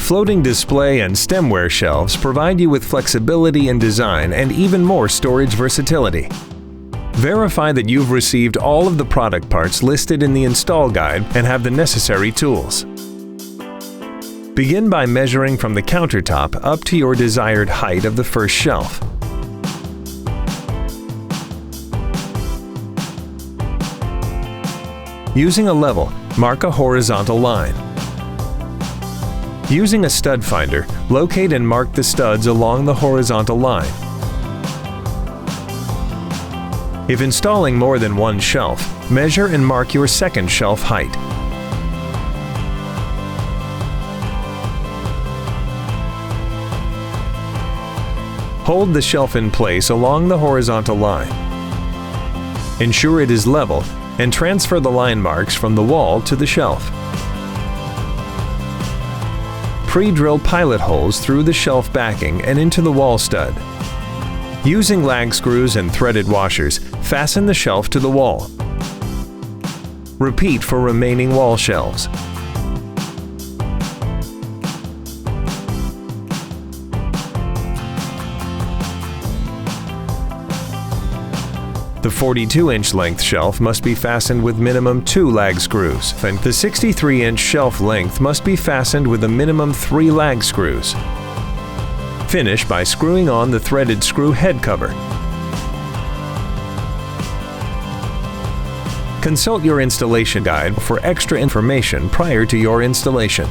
Floating display and stemware shelves provide you with flexibility in design and even more storage versatility. Verify that you've received all of the product parts listed in the install guide and have the necessary tools. Begin by measuring from the countertop up to your desired height of the first shelf. Using a level, mark a horizontal line. Using a stud finder, locate and mark the studs along the horizontal line. If installing more than one shelf, measure and mark your second shelf height. Hold the shelf in place along the horizontal line. Ensure it is level and transfer the line marks from the wall to the shelf. Pre-drill pilot holes through the shelf backing and into the wall stud. Using lag screws and threaded washers, fasten the shelf to the wall. Repeat for remaining wall shelves. The 42-inch length shelf must be fastened with minimum 2 lag screws, and the 63-inch shelf length must be fastened with a minimum 3 lag screws. Finish by screwing on the threaded screw head cover. Consult your installation guide for extra information prior to your installation.